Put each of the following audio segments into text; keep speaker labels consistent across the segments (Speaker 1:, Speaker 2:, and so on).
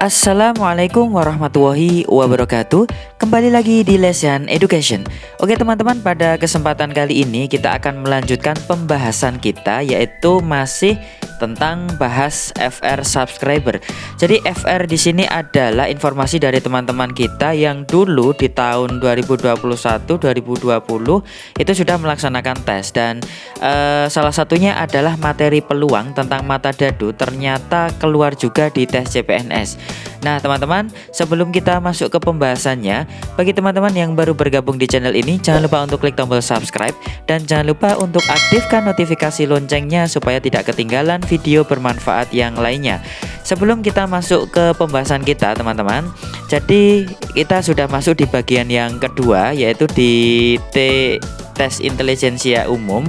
Speaker 1: Assalamualaikum warahmatullahi wabarakatuh. Kembali lagi di Lesson Education. Oke teman-teman, pada kesempatan kali ini kita akan melanjutkan pembahasan kita, yaitu masih tentang bahas FR subscriber. Jadi FR di sini adalah informasi dari teman-teman kita yang dulu di tahun 2021-2020 itu sudah melaksanakan tes, dan salah satunya adalah materi peluang tentang mata dadu ternyata keluar juga di tes CPNS. Nah teman-teman, sebelum kita masuk ke pembahasannya, bagi teman-teman yang baru bergabung di channel ini, jangan lupa untuk klik tombol subscribe dan jangan lupa untuk aktifkan notifikasi loncengnya supaya tidak ketinggalan video bermanfaat yang lainnya. Sebelum kita masuk ke pembahasan kita teman-teman, jadi kita sudah masuk di bagian yang kedua, yaitu di tes intelijensia umum.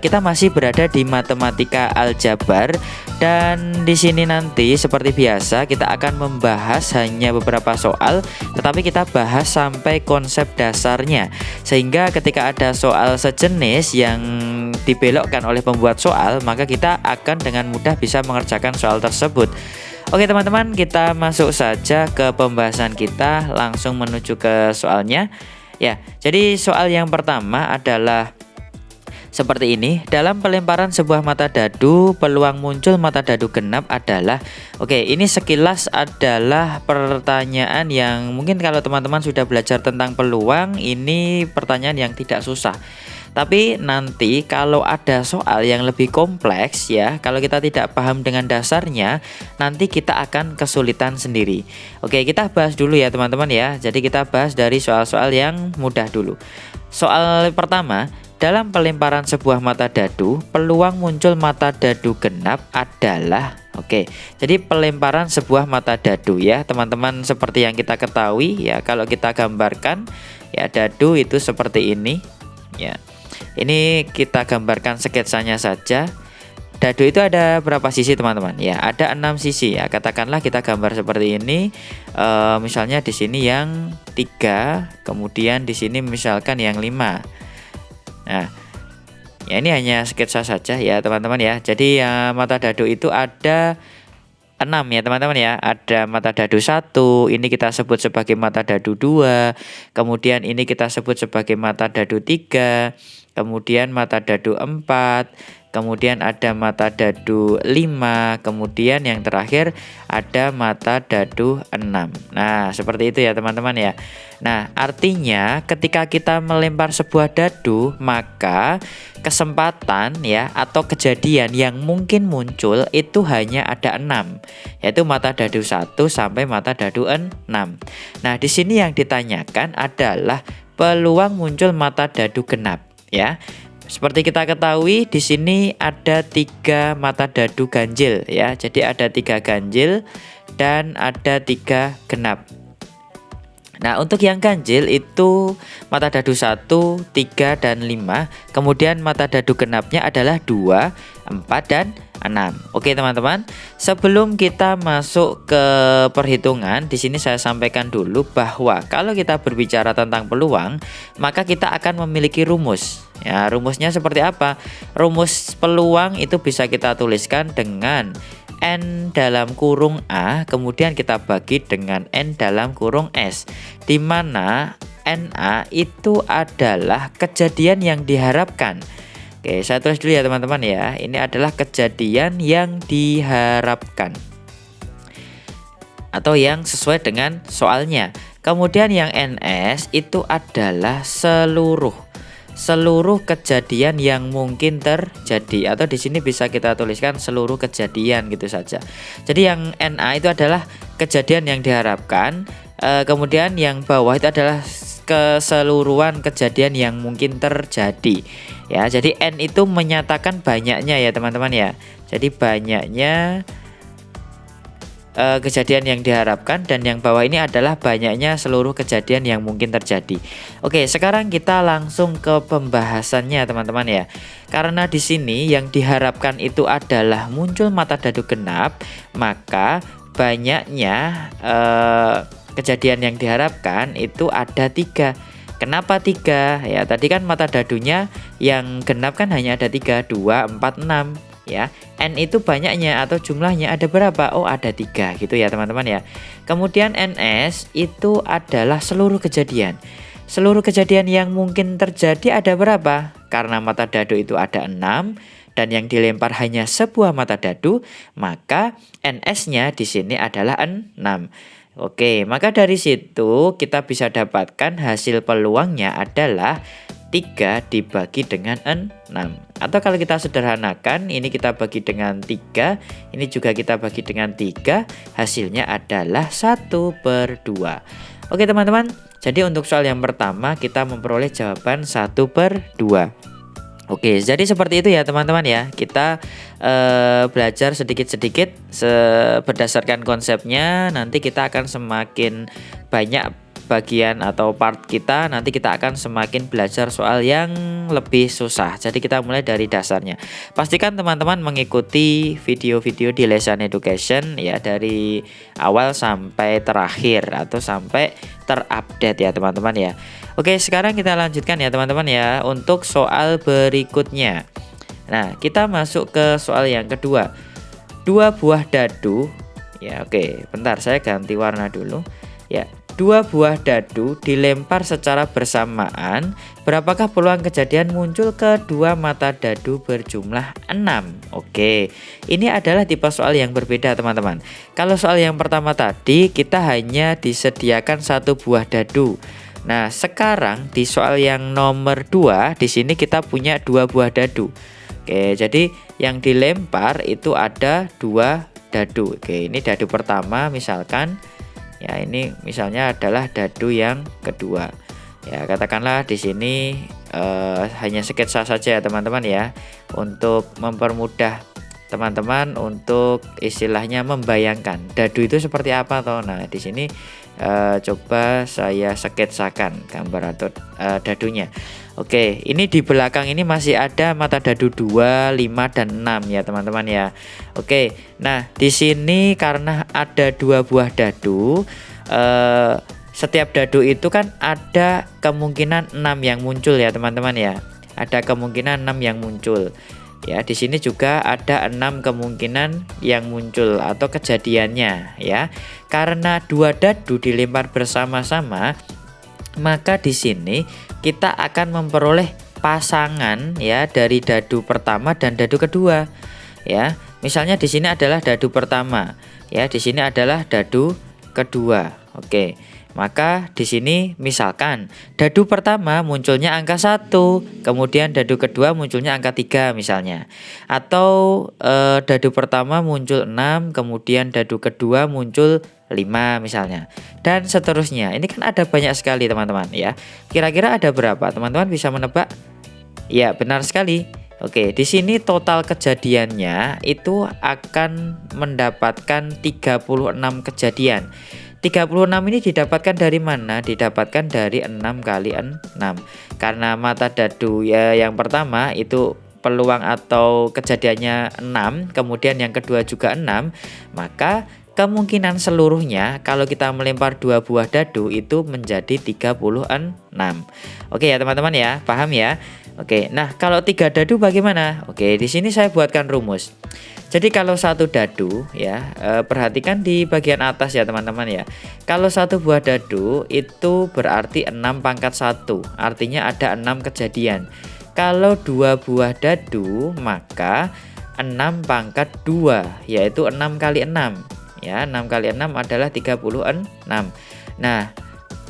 Speaker 1: Kita masih berada di matematika aljabar, dan di sini nanti seperti biasa kita akan membahas hanya beberapa soal, tetapi kita bahas sampai konsep dasarnya, sehingga ketika ada soal sejenis yang dibelokkan oleh pembuat soal, maka kita akan dengan mudah bisa mengerjakan soal tersebut. Oke teman-teman, kita masuk saja ke pembahasan kita, langsung menuju ke soalnya. Ya, jadi soal yang pertama adalah seperti ini. Dalam pelemparan sebuah mata dadu, peluang muncul mata dadu genap adalah. Oke, ini sekilas adalah pertanyaan yang mungkin kalau teman-teman sudah belajar tentang peluang, ini pertanyaan yang tidak susah. Tapi nanti kalau ada soal yang lebih kompleks ya, kalau kita tidak paham dengan dasarnya, nanti kita akan kesulitan sendiri. Oke, kita bahas dulu ya teman-teman ya. Jadi kita bahas dari soal-soal yang mudah dulu. Soal pertama, dalam pelemparan sebuah mata dadu, peluang muncul mata dadu genap adalah. Oke, jadi pelemparan sebuah mata dadu ya teman-teman, seperti yang kita ketahui ya, kalau kita gambarkan ya, dadu itu seperti ini ya. Ini kita gambarkan sketsanya saja. Dadu itu ada berapa sisi teman-teman? Ya, ada 6 sisi ya. Katakanlah kita gambar seperti ini. Misalnya di sini yang 3, kemudian di sini misalkan yang 5. Nah, ya ini hanya sketsa saja ya teman-teman ya. Jadi mata dadu itu ada 6 ya teman-teman ya. Ada mata dadu 1, ini kita sebut sebagai mata dadu 2. Kemudian ini kita sebut sebagai mata dadu 3. Kemudian mata dadu 4, kemudian ada mata dadu 5, kemudian yang terakhir ada mata dadu 6. Nah, seperti itu ya teman-teman ya. Nah, artinya ketika kita melempar sebuah dadu, maka kesempatan ya atau kejadian yang mungkin muncul itu hanya ada 6, yaitu mata dadu 1 sampai mata dadu 6. Nah, di sini yang ditanyakan adalah peluang muncul mata dadu genap. Ya, seperti kita ketahui di sini ada 3 mata dadu ganjil ya. Jadi ada 3 ganjil dan ada 3 genap. Nah, untuk yang ganjil itu mata dadu 1, 3, dan 5. Kemudian mata dadu genapnya adalah 2, 4, dan 6. Oke teman-teman, sebelum kita masuk ke perhitungan, di sini saya sampaikan dulu bahwa kalau kita berbicara tentang peluang, maka kita akan memiliki rumus. Ya, rumusnya seperti apa? Rumus peluang itu bisa kita tuliskan dengan N dalam kurung A, kemudian kita bagi dengan N dalam kurung S, di mana NA itu adalah kejadian yang diharapkan. Oke, saya tulis dulu ya teman-teman ya. Ini adalah kejadian yang diharapkan atau yang sesuai dengan soalnya. Kemudian yang NS itu adalah seluruh kejadian yang mungkin terjadi, atau di sini bisa kita tuliskan seluruh kejadian gitu saja. Jadi yang NA itu adalah kejadian yang diharapkan, kemudian yang bawah itu adalah keseluruhan kejadian yang mungkin terjadi. Ya, jadi N itu menyatakan banyaknya ya teman-teman ya. Jadi banyaknya kejadian yang diharapkan, dan yang bawah ini adalah banyaknya seluruh kejadian yang mungkin terjadi. Oke, sekarang kita langsung ke pembahasannya teman-teman ya. Karena di sini yang diharapkan itu adalah muncul mata dadu genap, maka banyaknya kejadian yang diharapkan itu ada 3. Kenapa 3? Ya, tadi kan mata dadunya yang genap kan hanya ada 3, 2, 4, 6. ya. N itu banyaknya atau jumlahnya ada berapa? Oh, ada 3 gitu ya teman-teman ya. Kemudian NS itu adalah seluruh kejadian. Seluruh kejadian yang mungkin terjadi ada berapa? Karena mata dadu itu ada 6 dan yang dilempar hanya sebuah mata dadu, maka NS-nya di sini adalah 6. Oke, maka dari situ kita bisa dapatkan hasil peluangnya adalah 3 dibagi dengan 6. Atau kalau kita sederhanakan, ini kita bagi dengan 3, ini juga kita bagi dengan 3, hasilnya adalah 1/2. Oke teman-teman, jadi untuk soal yang pertama kita memperoleh jawaban 1/2. Oke, jadi seperti itu ya teman-teman ya. Kita belajar sedikit-sedikit berdasarkan konsepnya. Nanti kita akan semakin banyak bagian atau part kita, nanti kita akan semakin belajar soal yang lebih susah. Jadi kita mulai dari dasarnya. Pastikan teman-teman mengikuti video-video di Lesson Education ya, dari awal sampai terakhir atau sampai terupdate ya teman-teman ya. Oke, sekarang kita lanjutkan ya teman-teman ya untuk soal berikutnya. Nah, kita masuk ke soal yang kedua. 2 buah dadu ya. Oke, bentar saya ganti warna dulu ya. 2 buah dadu dilempar secara bersamaan, berapakah peluang kejadian muncul kedua mata dadu berjumlah 6? Oke, ini adalah tipe soal yang berbeda teman-teman. Kalau soal yang pertama tadi kita hanya disediakan 1 buah dadu. Nah, sekarang di soal yang nomor 2 di sini kita punya 2 buah dadu. Oke, jadi yang dilempar itu ada 2 dadu. Oke, ini dadu pertama misalkan. Ya, ini misalnya adalah dadu yang kedua. Ya, katakanlah di sini hanya sketsa saja ya teman-teman ya, untuk mempermudah teman-teman untuk istilahnya membayangkan dadu itu seperti apa toh. Nah, di sini coba saya sketsakan gambar atau dadunya. Oke, ini di belakang ini masih ada mata dadu 2, 5 dan 6 ya teman-teman ya. Oke, nah di sini karena ada 2 buah dadu, setiap dadu itu kan ada kemungkinan 6 yang muncul ya teman-teman ya. Ada kemungkinan 6 yang muncul. Ya, di sini juga ada 6 kemungkinan yang muncul atau kejadiannya ya. Karena 2 dadu dilempar bersama-sama, maka di sini kita akan memperoleh pasangan ya dari dadu pertama dan dadu kedua. Ya, misalnya di sini adalah dadu pertama, ya, di sini adalah dadu kedua. Oke. Maka di sini misalkan dadu pertama munculnya angka 1, kemudian dadu kedua munculnya angka 3 misalnya. Atau dadu pertama muncul 6, kemudian dadu kedua muncul 5 misalnya. Dan seterusnya. Ini kan ada banyak sekali teman-teman ya. Kira-kira ada berapa? Teman-teman bisa menebak? Ya, benar sekali. Oke, di sini total kejadiannya itu akan mendapatkan 36 kejadian. 36 ini didapatkan dari mana? Didapatkan dari 6 kali 6. Karena mata dadu ya yang pertama itu peluang atau kejadiannya 6, kemudian yang kedua juga 6, maka kemungkinan seluruhnya kalau kita melempar 2 buah dadu itu menjadi 36. Oke ya teman-teman ya, paham ya? Oke, nah kalau 3 dadu bagaimana? Oke, di sini saya buatkan rumus. Jadi kalau 1 dadu ya, perhatikan di bagian atas ya teman-teman ya. Kalau 1 buah dadu itu berarti 6 pangkat 1, artinya ada 6 kejadian. Kalau 2 buah dadu maka 6 pangkat 2, yaitu 6 kali 6. Ya, 6 kali 6 adalah 36. Nah,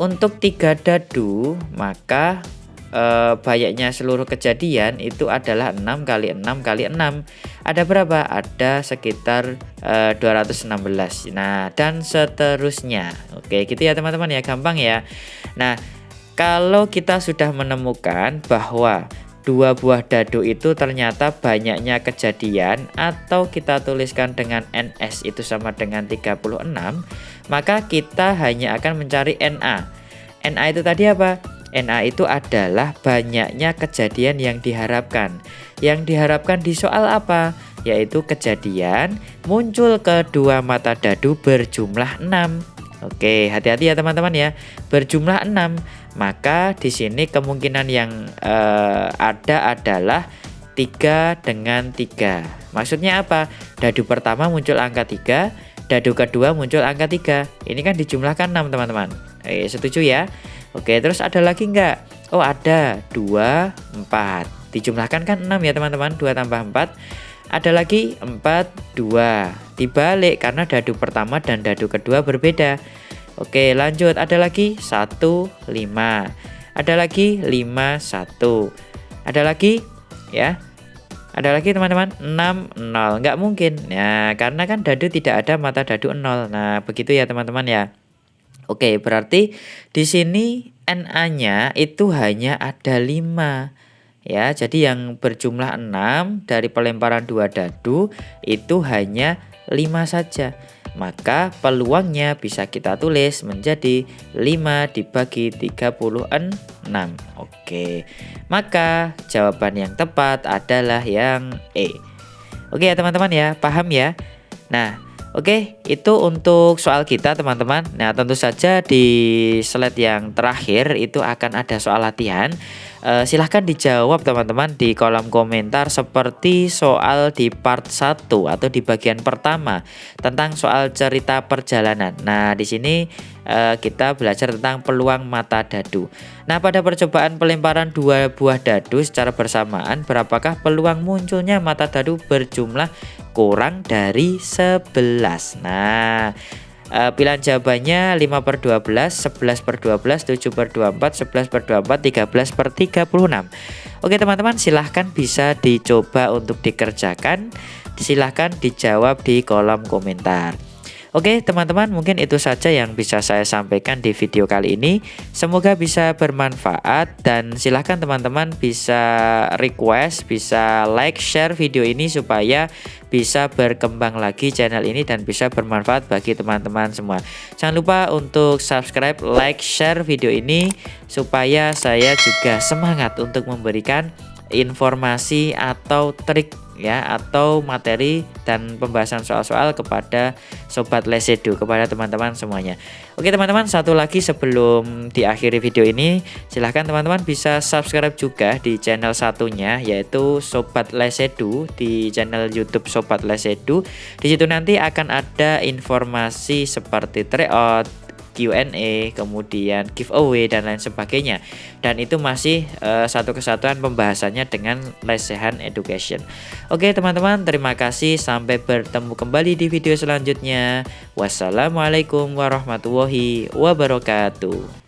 Speaker 1: untuk 3 dadu maka banyaknya seluruh kejadian itu adalah 6 kali 6 kali 6. Ada berapa? Ada sekitar 216. Nah, dan seterusnya. Oke, gitu ya teman-teman ya, gampang ya. Nah, kalau kita sudah menemukan bahwa 2 buah dadu itu ternyata banyaknya kejadian, atau kita tuliskan dengan NS itu sama dengan 36, maka kita hanya akan mencari NA. NA itu tadi apa? NA itu adalah banyaknya kejadian yang diharapkan. Yang diharapkan di soal apa? Yaitu kejadian muncul kedua mata dadu berjumlah 6. Oke, hati-hati ya teman-teman ya. Berjumlah 6. Maka di sini kemungkinan yang ada adalah 3 dengan 3. Maksudnya apa? Dadu pertama muncul angka 3, dadu kedua muncul angka 3. Ini kan dijumlahkan 6 teman-teman. Setuju ya? Oke, terus ada lagi enggak? Oh ada, 2, 4. Dijumlahkan kan 6 ya teman-teman, 2 tambah 4. Ada lagi 4, 2. Dibalik karena dadu pertama dan dadu kedua berbeda. Oke lanjut, ada lagi 1, 5. Ada lagi 5, 1. Ada lagi ya. Ada lagi teman-teman 6, 0. Nggak mungkin. Nah, karena kan dadu tidak ada mata dadu 0. Nah, begitu ya teman-teman ya. Oke, berarti di sini NA-nya itu hanya ada 5. Ya, jadi yang berjumlah 6 dari pelemparan 2 dadu itu hanya 5 saja. Maka peluangnya bisa kita tulis menjadi 5 dibagi 36. Oke. Maka jawaban yang tepat adalah yang E. Oke ya teman-teman ya, paham ya? Nah, oke, itu untuk soal kita teman-teman. Nah, tentu saja di slide yang terakhir itu akan ada soal latihan. Silahkan dijawab teman-teman di kolom komentar seperti soal di part 1 atau di bagian pertama tentang soal cerita perjalanan. Nah, di sini kita belajar tentang peluang mata dadu. Nah, pada percobaan pelemparan 2 buah dadu secara bersamaan, berapakah peluang munculnya mata dadu berjumlah kurang dari 11? Nah, pilihan jawabannya 5/12, 11/12, 7/24, 11/24, 13/36. Oke teman-teman, silahkan bisa dicoba untuk dikerjakan. Silahkan dijawab di kolom komentar. Oke teman-teman, mungkin itu saja yang bisa saya sampaikan di video kali ini. Semoga bisa bermanfaat dan silahkan teman-teman bisa request, bisa like, share video ini supaya bisa berkembang lagi channel ini dan bisa bermanfaat bagi teman-teman semua. Jangan lupa untuk subscribe, like, share video ini supaya saya juga semangat untuk memberikan informasi atau trik ya atau materi dan pembahasan soal-soal kepada sobat Les Edu, kepada teman-teman semuanya. Oke teman-teman, satu lagi sebelum diakhiri video ini, silahkan teman-teman bisa subscribe juga di channel satunya yaitu Sobat Les Edu, di channel YouTube Sobat Les Edu. Di situ nanti akan ada informasi seperti tryout, Q&A, kemudian giveaway dan lain sebagainya. Dan itu masih satu kesatuan pembahasannya dengan Lesehan Education. Oke teman-teman, terima kasih. Sampai bertemu kembali di video selanjutnya. Wassalamualaikum warahmatullahi wabarakatuh.